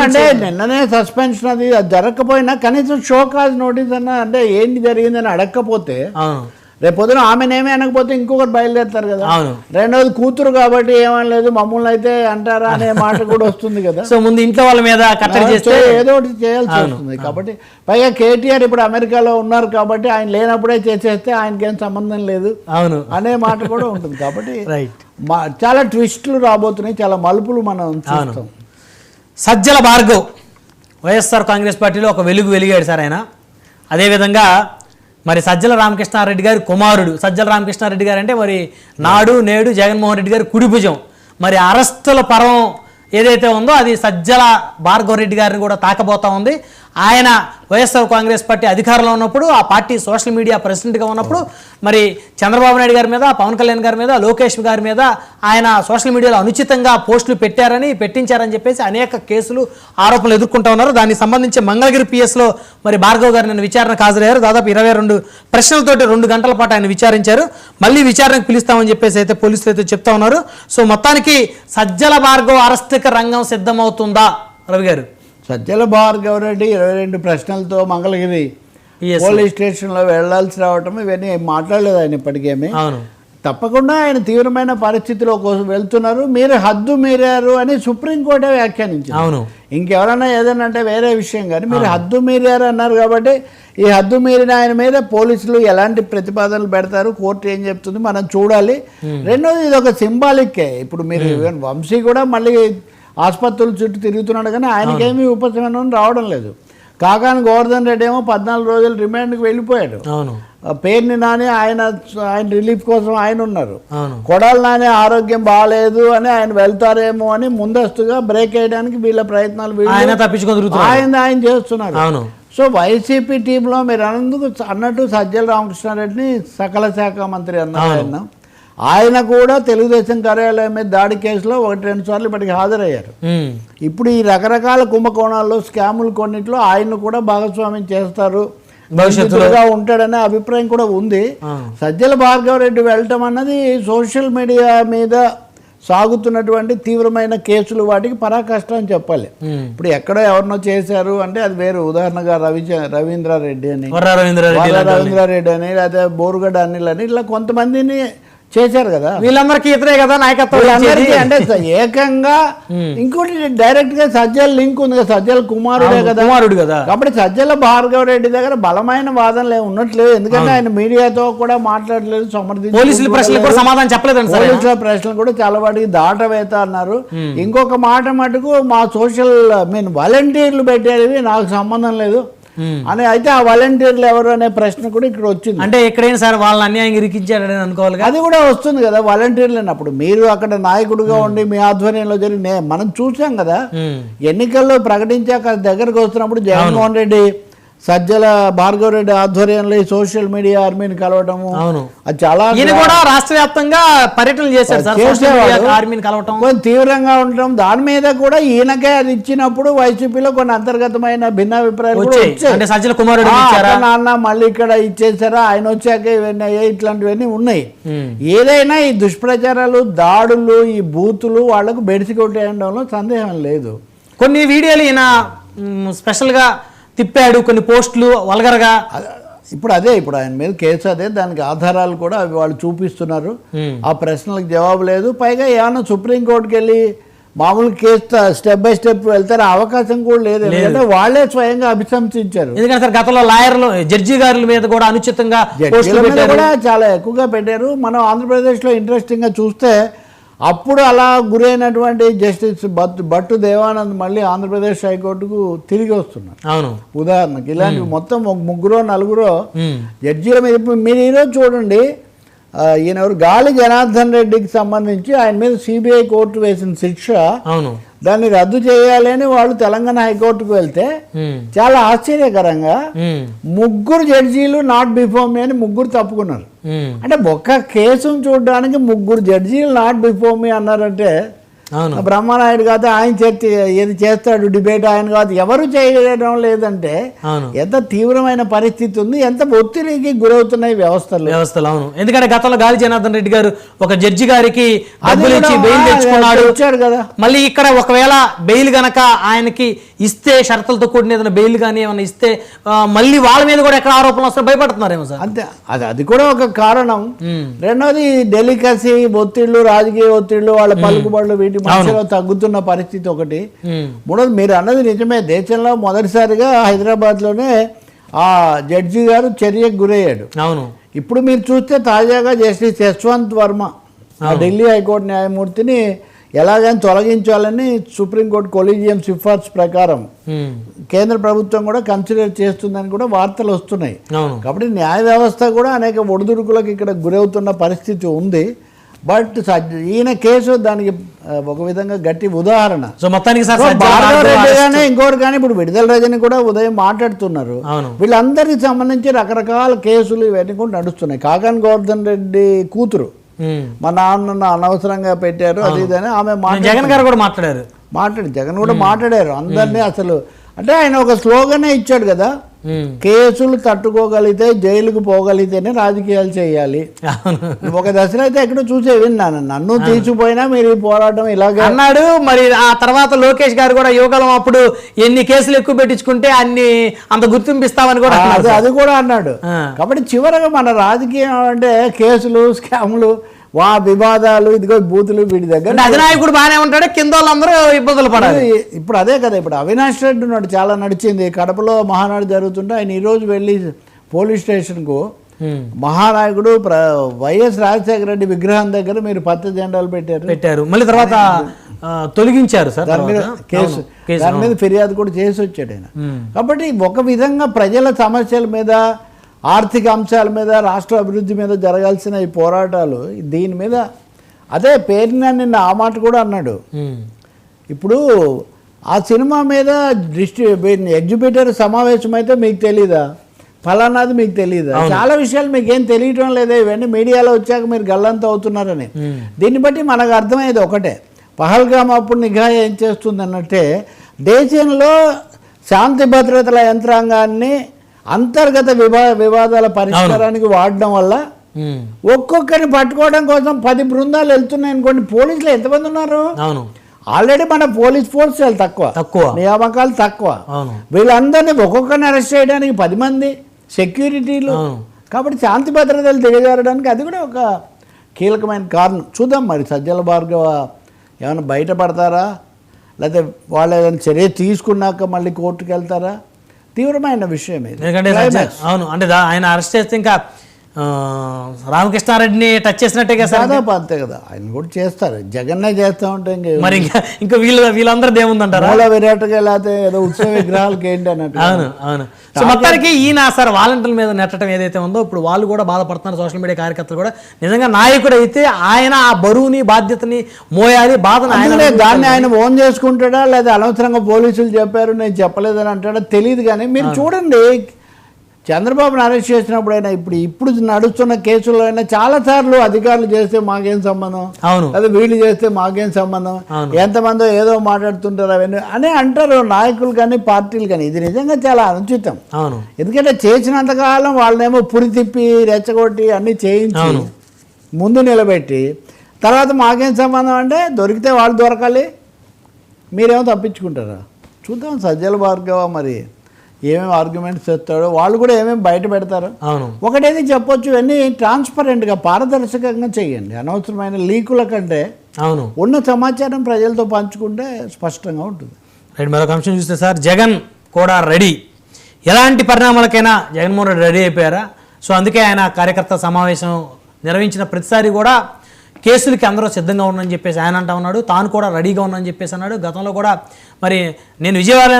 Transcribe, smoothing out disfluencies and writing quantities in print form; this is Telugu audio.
అంటే నిన్ననే సస్పెన్షన్ అది జరగకపోయినా కనీసం షో కాజ్ నోటీస్ అన్న అంటే ఏంటి జరిగిందని అడగకపోతే రేపు పొద్దున ఆమెనేమీ అనకపోతే ఇంకొకరు బయలుదేరుతారు కదా. రెండోది కూతురు కాబట్టి ఏమనలేదు మమ్మల్ని అయితే అంటారా అనే మాట కూడా వస్తుంది కదా. సో ముందు ఇంట్లో వాళ్ళ మీద ఏదో ఒకటి చేయాల్సి వస్తుంది. కాబట్టి పైగా కేటీఆర్ ఇప్పుడు అమెరికాలో ఉన్నారు కాబట్టి ఆయన లేనప్పుడే చేసేస్తే ఆయనకేం సంబంధం లేదు అనే మాట కూడా ఉంటుంది. కాబట్టి చాలా ట్విస్టులు రాబోతున్నాయి, చాలా మలుపులు మనం చూస్తాం. సజ్జల భార్గవ్ వైఎస్ఆర్ కాంగ్రెస్ పార్టీలో ఒక వెలిగాడు సార్ ఆయన. అదేవిధంగా మరి సజ్జల రామకృష్ణారెడ్డి గారి కుమారుడు సజ్జల రామకృష్ణారెడ్డి గారు అంటే మరి నాడు నేడు జగన్మోహన్ రెడ్డి గారి కుడిభుజం. మరి అరెస్టుల పర్వం ఏదైతే ఉందో అది సజ్జల భార్గవ్ రెడ్డి గారిని కూడా తాకబోతా ఉంది. ఆయన వైఎస్ఆర్ కాంగ్రెస్ పార్టీ అధికారంలో ఉన్నప్పుడు ఆ పార్టీ సోషల్ మీడియా ప్రెసిడెంట్గా ఉన్నప్పుడు మరి చంద్రబాబు నాయుడు గారి మీద, పవన్ కళ్యాణ్ గారి మీద, లోకేష్ గారి మీద ఆయన సోషల్ మీడియాలో అనుచితంగా పోస్టులు పెట్టించారని చెప్పేసి అనేక కేసులు ఆరోపణలు ఎదుర్కొంటూ ఉన్నారు. దానికి సంబంధించి మంగళగిరి పిఎస్లో మరి భార్గవ్ గారు నిన్న విచారణకు హాజరయ్యారు. దాదాపు 22 ప్రశ్నలతోటి 2 గంటల పాటు ఆయన విచారించారు. మళ్ళీ విచారణకు పిలుస్తామని చెప్పేసి అయితే పోలీసులు అయితే చెప్తా ఉన్నారు. సో మొత్తానికి సజ్జల భార్గవ్ అరెస్టుకి రంగం సిద్ధమవుతుందా రవి గారు? సజ్జల భార్గవ్ రెడ్డి 22 ప్రశ్నలతో మంగళగిరి పోలీస్ స్టేషన్లో వెళ్లాల్సి రావటం ఇవన్నీ మాట్లాడలేదు ఆయన ఇప్పటికేమీ. తప్పకుండా ఆయన తీవ్రమైన పరిస్థితిలో కోసం వెళ్తున్నారు. మీరు హద్దు మీరారు అని సుప్రీంకోర్టే వ్యాఖ్యానించారు. ఇంకెవరన్నా ఏదైనా అంటే వేరే విషయం, కానీ మీరు హద్దు మీరారు అన్నారు కాబట్టి ఈ హద్దు మీరిన ఆయన మీద పోలీసులు ఎలాంటి ప్రతిపాదనలు పెడతారు, కోర్టు ఏం చెప్తుంది మనం చూడాలి. రెండోది ఇది ఒక సింబాలిక్కే. ఇప్పుడు మీరు వంశీ కూడా మళ్ళీ ఆసుపత్రుల చుట్టూ తిరుగుతున్నాడు కానీ ఆయనకేమీ ఉపశమనం రావడం లేదు. కాకాని గోవర్ధన్ రెడ్డి ఏమో 14 రోజులు రిమాండ్కి వెళ్ళిపోయాడు. పేర్ని నాని ఆయన రిలీఫ్ కోసం ఆయన ఉన్నారు. కొడాలి నాని ఆరోగ్యం బాగాలేదు అని ఆయన వెళ్తారేమో అని ముందస్తుగా బ్రేక్ వేయడానికి వీళ్ళ ప్రయత్నాలు ఆయన చేస్తున్నారు. సో వైసీపీ టీంలో మీరు అన్నట్టు సజ్జల రామకృష్ణారెడ్డిని సకల శాఖ మంత్రి అన్నారు. ఆయన కూడా తెలుగుదేశం కార్యాలయం మీద దాడి కేసులో 1-2 సార్లు ఇప్పటికి హాజరయ్యారు. ఇప్పుడు ఈ రకరకాల కుంభకోణాల్లో స్కాములు కొన్నిట్లో ఆయన కూడా భాగస్వామ్యం చేస్తారు, భవిష్యత్తుగా ఉంటాడనే అభిప్రాయం కూడా ఉంది. సజ్జల భార్గవ్ రెడ్డి వెళ్ళటం అన్నది సోషల్ మీడియా మీద సాగుతున్నటువంటి తీవ్రమైన కేసులు వాటికి పరాకాష్ట అని చెప్పాలి. ఇప్పుడు ఎక్కడో ఎవరినో చేశారు అంటే అది వేరు. ఉదాహరణగా రవీంద్రారెడ్డి అని, రవీంద్రారెడ్డి అని, లేదా బోరుగడ్డ అనిల్ అని ఇలా కొంతమందిని చేశారు కదా. వీళ్ళందరికీ ఇతరే కదా నాయకత్వం. అంటే ఏకంగా ఇంకోటి డైరెక్ట్ గా సజ్జల లింక్ ఉంది కదా, సజ్జల కుమారుడు కదా. కాబట్టి సజ్జల భార్గవ్ రెడ్డి దగ్గర బలమైన వాదనలు ఏమి ఉన్నట్లేదు. ఎందుకంటే ఆయన మీడియాతో కూడా మాట్లాడలేదు, పోలీసుల ప్రశ్నలు చెప్పలేదు. పోలీసుల ప్రశ్నలు కూడా చాలా వాటికి దాటవేత అన్నారు. ఇంకొక మాట మటుకు మా సోషల్ వాలంటీర్లు పెట్టేవి నాకు సంబంధం లేదు అని. అయితే ఆ వాలంటీర్లు ఎవరు అనే ప్రశ్న కూడా ఇక్కడ వచ్చింది. అంటే ఎక్కడైనా సార్ వాళ్ళని అన్యాయం ఇరికించారని అనుకోవాలి. అది కూడా వస్తుంది కదా వాలంటీర్లు అన్నప్పుడు. మీరు అక్కడ నాయకుడిగా ఉండి మీ ఆధ్వర్యంలో జరిగి మనం చూసాం కదా, ఎన్నికల్లో ప్రకటించాక దగ్గరకు వస్తున్నప్పుడు జగన్మోహన్ రెడ్డి సజ్జల భార్గవ్ రెడ్డి ఆధ్వర్యంలో ఈ సోషల్ మీడియా ఆర్మీని కలవటము అది చాలా రాష్ట్ర వ్యాప్తంగా పర్యటనలు చేశారు, తీవ్రంగా ఉండటం. దాని మీద కూడా ఈయనకే అది ఇచ్చినప్పుడు వైసీపీలో కొన్ని అంతర్గతమైన భిన్నాభిప్రాయాలు నాన్న మళ్ళీ ఇక్కడ ఇచ్చేసారా, ఆయన వచ్చాక ఇవన్నీ అయ్యాయి, ఇట్లాంటివన్నీ ఉన్నాయి. ఏదైనా ఈ దుష్ప్రచారాలు, దాడులు, ఈ బూతులు వాళ్లకు బెడిసి కొట్టేయడంలో సందేహం లేదు. కొన్ని వీడియోలు ఈయన స్పెషల్గా తిప్పాడు, కొన్ని పోస్టులు వల్గర్గా. ఇప్పుడు ఆయన మీద కేసు అదే, దానికి ఆధారాలు కూడా అవి వాళ్ళు చూపిస్తున్నారు. ఆ ప్రశ్నలకు జవాబు లేదు. పైగా ఏమన్నా సుప్రీంకోర్టుకి వెళ్ళి మామూలు కేసు స్టెప్ బై స్టెప్ వెళ్తారు అవకాశం కూడా లేదు. ఎందుకంటే వాళ్ళే స్వయంగా అభిశంసించారు. ఎందుకంటే సార్ గతంలో లాయర్లు, జడ్జి గారుల మీద కూడా అనుచితంగా కూడా చాలా ఎక్కువగా పెట్టారు. మనం ఆంధ్రప్రదేశ్లో ఇంట్రెస్టింగ్గా చూస్తే అప్పుడు అలా గురైనటువంటి జస్టిస్ భట్టు దేవానంద్ మళ్ళీ ఆంధ్రప్రదేశ్ హైకోర్టుకు తిరిగి వస్తున్నారు. ఉదాహరణకి ఇలాంటి మొత్తం 3-4 జడ్జీల మీద మీరు ఈరోజు చూడండి. ఈయన గాలి జనార్దన్ రెడ్డికి సంబంధించి ఆయన మీద సిబిఐ కోర్టు వేసిన శిక్ష దాన్ని రద్దు చేయాలి అని వాళ్ళు తెలంగాణ హైకోర్టుకు వెళ్తే చాలా ఆశ్చర్యకరంగా 3 జడ్జీలు నాట్ బిఫోర్ మీ అని 3 తప్పుకున్నారు. అంటే ఒక్క కేసును చూడడానికి 3 జడ్జీలు నాట్ బిఫోర్ మీ అన్నారంటే బ్రహ్మనాయుడు కాదు, ఆయన చర్చ ఏది చేస్తాడు డిబేట్ ఆయన కాదు, ఎవరు చేయడం లేదంటే ఎంత తీవ్రమైన పరిస్థితి ఉంది, ఎంత ఒత్తిడికి గురవుతున్నాయి వ్యవస్థలు. అవును, ఎందుకంటే గతంలో గాలి జనార్దన్ రెడ్డి గారు ఒక జడ్జి గారికి డబ్బులు ఇచ్చి బెయిల్ తెచ్చుకున్నాడు కదా. మళ్ళీ ఇక్కడ ఒకవేళ బెయిల్ గనక ఆయనకి ఇస్తే, షరతులతో కూడిన ఏదైనా బెయిల్ కానీ ఏమైనా ఇస్తే మళ్ళీ వాళ్ళ మీద కూడా ఎక్కడ ఆరోపణలు వస్తే భయపడుతున్నారేమో సార్. అంతే, అది కూడా ఒక కారణం. రెండోది డెలికసీ ఒత్తిళ్లు, రాజకీయ ఒత్తిళ్లు, వాళ్ళ పలుకుబడులు, వీటి మధ్యలో తగ్గుతున్న పరిస్థితి ఒకటి. మూడోది మీరు అన్నది నిజమే, దేశంలో మొదటిసారిగా హైదరాబాద్ లోనే ఆ జడ్జి గారు చర్యకు గురయ్యాడు. అవును, ఇప్పుడు మీరు చూస్తే తాజాగా జస్టిస్ యశ్వంత్ వర్మ ఢిల్లీ హైకోర్టు న్యాయమూర్తిని ఎలాగైనా తొలగించాలని సుప్రీంకోర్టు కొలీజియం సిఫార్సు ప్రకారం కేంద్ర ప్రభుత్వం కూడా కన్సిడర్ చేస్తుందని కూడా వార్తలు వస్తున్నాయి. కాబట్టి న్యాయ వ్యవస్థ కూడా అనేక ఒడిదుడుకులకు ఇక్కడ గురవుతున్న పరిస్థితి ఉంది. బట్ ఈయన కేసు దానికి ఒక విధంగా గట్టి ఉదాహరణ. సో మొత్తానికి రెడ్డి కానీ ఇంకోటి కానీ ఇప్పుడు విడుదల రజని కూడా ఉదయం మాట్లాడుతున్నారు. వీళ్ళందరికి సంబంధించి రకరకాల కేసులు ఇవన్నీ కూడా నడుస్తున్నాయి. కాకాని గోవర్ధన్ రెడ్డి కూతురు మా నాన్న అనవసరంగా పెట్టారు అది ఇదని ఆమె జగన్ గారు కూడా మాట్లాడారు. జగన్ కూడా మాట్లాడారు అందరినీ. అసలు అంటే ఆయన ఒక స్లోగనే ఇచ్చాడు కదా, కేసులు తట్టుకోగలిగితే జైలుకు పోగలిగితేనే రాజకీయాలు చేయాలి. ఒక దశలో అయితే ఎక్కడో చూసే విన్నాను, నన్ను తీసుకుపోయినా మీరు ఈ పోరాటం ఇలాగే అన్నాడు. మరి ఆ తర్వాత లోకేష్ గారు కూడా యువకాలం అప్పుడు ఎన్ని కేసులు ఎక్కువ పెట్టించుకుంటే అన్ని అంత గుర్తింపిస్తామని కూడా అది కూడా అన్నాడు. కాబట్టి చివరగా మన రాజకీయం అంటే కేసులు, స్కాములు, వివాదాలు, ఇదిగో బూతులు, వీటి దగ్గర అధినాయకుడు బాగానే ఉంటాడు, కింద వాళ్ళందరూ ఇబ్బందులు పడాలి. ఇప్పుడు అదే కదా, ఇప్పుడు అవినాష్ రెడ్డి ఉన్నాడు, చాలా నడిచింది. కడపలో మహానాడు జరుగుతుంటే ఆయన ఈరోజు వెళ్ళి పోలీస్ స్టేషన్కు మహానాయకుడు వైఎస్ రాజశేఖర రెడ్డి విగ్రహం దగ్గర మీరు పచ్చ జెండాలు పెట్టారు, మళ్ళీ తర్వాత తొలగించారు సార్. దాని మీద ఫిర్యాదు కూడా చేసి వచ్చాడు ఆయన. కాబట్టి ఒక విధంగా ప్రజల సమస్యల మీద, ఆర్థిక అంశాల మీద, రాష్ట్ర అభివృద్ధి మీద జరగాల్సిన ఈ పోరాటాలు దీని మీద అదే పేరున నిన్న ఆ మాట కూడా అన్నాడు. ఇప్పుడు ఆ సినిమా మీద ఎగ్జిబిటర్ సమావేశం అయితే మీకు తెలీదా, ఫలానాది మీకు తెలీదా, చాలా విషయాలు మీకు ఏం తెలియటం లేదా, ఇవన్నీ మీడియాలో వచ్చాక మీరు గల్లంతా అవుతున్నారని. దీన్ని బట్టి మనకు అర్థమయ్యేది ఒకటే, పహల్గామ్ అప్పుడు నిఘా ఏం చేస్తుంది అన్నట్టే దేశంలో శాంతి భద్రతల యంత్రాంగాన్ని అంతర్గత వివాదాల పరిష్కారానికి వాడడం వల్ల ఒక్కొక్కరిని పట్టుకోవడం కోసం 10 బృందాలు వెళ్తున్నాయి అనుకోండి. పోలీసులు ఎంతమంది ఉన్నారు? ఆల్రెడీ మన పోలీస్ ఫోర్స్ చాలా తక్కువ, నియామకాలు తక్కువ. వీళ్ళందరినీ ఒక్కొక్కరిని అరెస్ట్ చేయడానికి 10 మంది సెక్యూరిటీలు. కాబట్టి శాంతి భద్రతలు దిగజారడానికి అది కూడా ఒక కీలకమైన కారణం. చూద్దాం మరి సజ్జల భార్గవ ఏమైనా బయటపడతారా, లేకపోతే వాళ్ళు ఏదైనా చర్య తీసుకున్నాక మళ్ళీ కోర్టుకు వెళ్తారా, తీవ్రమైన విషయం ఇది. ఎందుకంటే అవును, అంటే ఆయన అరెస్ట్ చేస్తే ఇంకా రామకృష్ణారెడ్డిని టచ్ చేసినట్టే కదా, దాదాపు అంతే కదా. ఆయన కూడా చేస్తారు, జగన్నే చేస్తూ ఉంటే మరి ఇంకా వీళ్ళందరిది ఏముందంటారా, మూల విరాట్గా లేకపోతే ఏదో ఉత్సవ విగ్రహాలకి ఏంటి అన్నట్టు. అవును. సో మొత్తానికి ఈయన సార్ వాలంటీర్ల మీద నెట్టడం ఏదైతే ఉందో ఇప్పుడు వాళ్ళు కూడా బాధపడుతున్నారు, సోషల్ మీడియా కార్యకర్తలు కూడా. నిజంగా నాయకుడు అయితే ఆయన ఆ బరువుని బాధ్యతని మోయాలి, బాధను దాన్ని ఆయన ఓన్ చేసుకుంటాడా లేదా అనవసరంగా పోలీసులు చెప్పారు నేను చెప్పలేదని అంటాడా తెలియదు. కానీ మీరు చూడండి, చంద్రబాబును అరెస్ట్ చేసినప్పుడైనా ఇప్పుడు నడుస్తున్న కేసుల్లో అయినా చాలాసార్లు అధికారులు చేస్తే మాకేం సంబంధం, అదే వీళ్ళు చేస్తే మాకేం సంబంధం, ఎంతమందో ఏదో మాట్లాడుతుంటారు అవన్నీ అని అంటారు నాయకులు కానీ పార్టీలు కానీ. ఇది నిజంగా చాలా అనుచితం. ఎందుకంటే చేసినంతకాలం వాళ్ళనేమో పురి తిప్పి రెచ్చగొట్టి అన్నీ చేయించి ముందు నిలబెట్టి తర్వాత మాకేం సంబంధం అంటే దొరికితే వాళ్ళు దొరకాలి, మీరేమో తప్పించుకుంటారా. చూద్దాం సజ్జల భార్గవ మరి ఏమేమి ఆర్గ్యుమెంట్స్ చెప్తాడో, వాళ్ళు కూడా ఏమేమి బయట పెడతారో. ఒకటేది చెప్పొచ్చు, ఇవన్నీ ట్రాన్స్పరెంట్గా పారదర్శకంగా చేయండి. అనవసరమైన లీకుల కంటే ఉన్న సమాచారం ప్రజలతో పంచుకుంటే స్పష్టంగా ఉంటుంది. మరొక అంశం చూస్తే సార్, జగన్ కూడా రెడీ, ఎలాంటి పరిణామాలకైనా జగన్మోహన్ రెడ్డి రెడీ అయిపోయారా? సో అందుకే ఆయన కార్యకర్త సమావేశం నిర్వహించిన ప్రతిసారి కూడా కేసులకి అందరూ సిద్ధంగా ఉన్నారని చెప్పేసి ఆయన అంటా ఉన్నాడు, తాను కూడా రెడీగా ఉన్నానని చెప్పేసి అన్నాడు. గతంలో కూడా మరి నేను విజయవాడ